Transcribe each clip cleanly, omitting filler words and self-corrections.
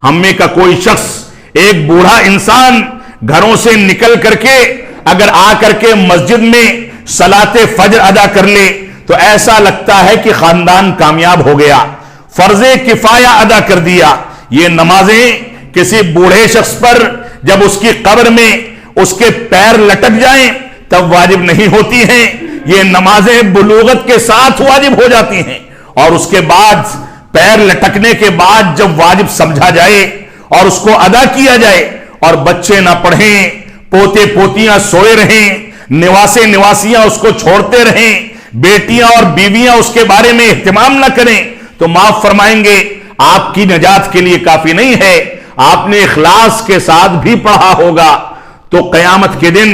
हम में का कोई शख्स, एक बूढ़ा इंसान घरों से निकल करके अगर आ करके मस्जिद में सलाते फजर अदा कर ले तो ऐसा लगता है कि खानदान कामयाब हो गया, फर्जे किफाया अदा कर दिया। ये नमाजें किसी बूढ़े शख्स पर जब उसकी कब्र में उसके पैर लटक जाएं तब वाजिब नहीं होती हैं। ये नमाजें बुलूगत के साथ वाजिब हो जाती हैं और उसके बाद पैर लटकने के बाद जब वाजिब समझा जाए और उसको अदा किया जाए और बच्चे ना पढ़ें, पोते पोतियां सोए रहें, निवासे निवासियां उसको छोड़ते रहें, बेटियां और बीवियां उसके बारे में इत्तेमाम ना करें, तो माफ फरमाएंगे आपकी निजात के लिए काफी नहीं है। आपने इखलास के साथ भी पढ़ा होगा तो कयामत के दिन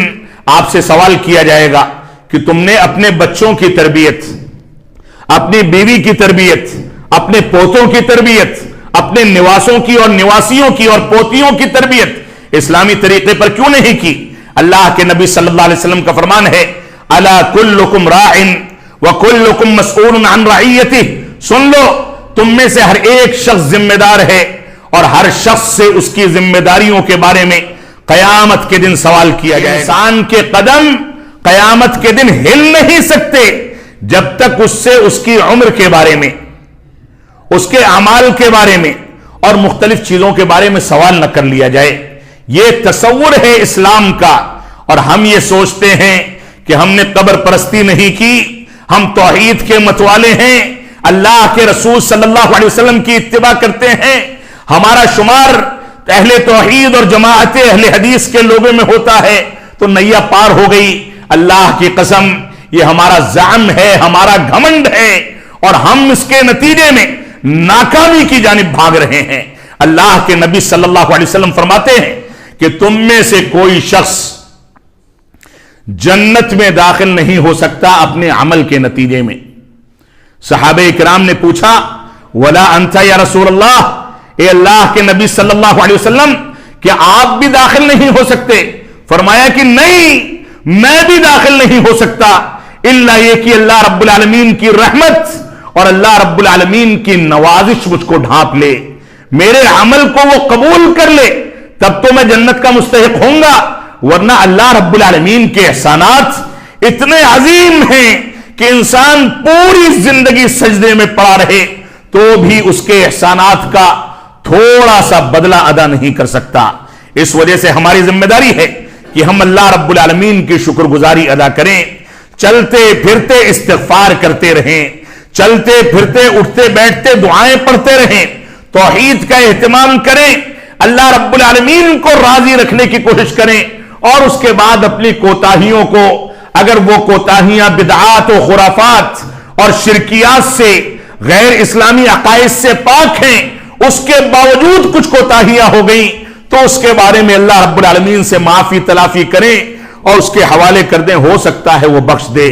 आपसे सवाल किया जाएगा कि तुमने अपने बच्चों की तरबियत, अपनी बीवी की तरबियत, अपने पोतों की तरबियत, अपने निवासों की और निवासियों की और पोतियों की तरबियत इस्लामी तरीके पर क्यों नहीं की? अल्लाह के नबी सल्लल्लाहु अलैहि वसल्लम का फरमान है, अला कुल्लुकुम राइन व कुल्लुकुम मसऊलुन अन रइयतिही। सुन लो, तुम में से हर एक शख्स जिम्मेदार है और हर शख्स से उसकी जिम्मेदारियों के बारे में कयामत के दिन सवाल किया जाए। इंसान के कदम कयामत के दिन हिल नहीं सकते जब तक उससे उसकी उम्र के बारे में, उसके अमाल के बारे में और मुख्तलिफ चीजों के बारे में सवाल न कर लिया जाए। यह तसव्वुर है इस्लाम का। और हम ये सोचते हैं कि हमने कब्र परस्ती नहीं की, हम तौहीद के मतवाले हैं, अल्लाह के रसूल सल्लल्लाहु अलैहि वसल्लम की इत्तिबा करते हैं, हमारा शुमार अहले तौहीद और जमाअत अहले हदीस के लोगों में होता है तो नैया पार हो गई। अल्लाह की कसम, ये हमारा जाम है, हमारा घमंड है और हम इसके नतीजे में नाकामी की जानिब भाग रहे हैं। अल्लाह के नबी सल्लल्लाहु अलैहि वसल्लम फरमाते हैं कि तुम में से कोई शख्स जन्नत में दाखिल नहीं हो सकता अपने अमल के नतीजे में। सहाबे इकराम ने पूछा, वला अंता या रसूल अल्लाह, ए अल्लाह के नबी सल्लल्लाहु अलैहि वसल्लम, क्या आप भी दाखिल नहीं हो सकते? फरमाया कि नहीं, मैं भी दाखिल नहीं हो सकता, इल्ला ये कि अल्लाह रब्बुल आलमीन की रहमत और अल्लाह रब्बुल आलमीन की नवाजिश मुझको ढांप ले, मेरे अमल को वो कबूल कर ले, तब तो मैं जन्नत का मुस्तहिक होऊंगा। वरना अल्लाह रब्बुल आलमीन के एहसानात इतने अजीम हैं कि इंसान पूरी जिंदगी सजदे में पड़ा रहे तो भी उसके एहसानात का थोड़ा सा बदला अदा नहीं कर सकता। इस वजह से हमारी जिम्मेदारी है कि हम अल्लाह रब्बुल आलमीन की शुक्रगुजारी अदा करें, चलते फिरते इस्तिग़फ़ार करते रहें, चलते फिरते उठते बैठते दुआएं पढ़ते रहें, तौहीद का एहतमाम करें, अल्लाह रब्बुल आलमीन को राजी रखने की कोशिश करें और उसके बाद अपनी कोताहियों को, अगर वो कोताहियां बिदआत और खुराफात और शिरकियात से, गैर इस्लामी अकाइद से पाक हैं, उसके बावजूद कुछ कोताहियां हो गई तो उसके बारे में अल्लाह रब्बुल आलमीन से माफी तलाफी करें और उसके हवाले कर दें, हो सकता है वो बख्श दे।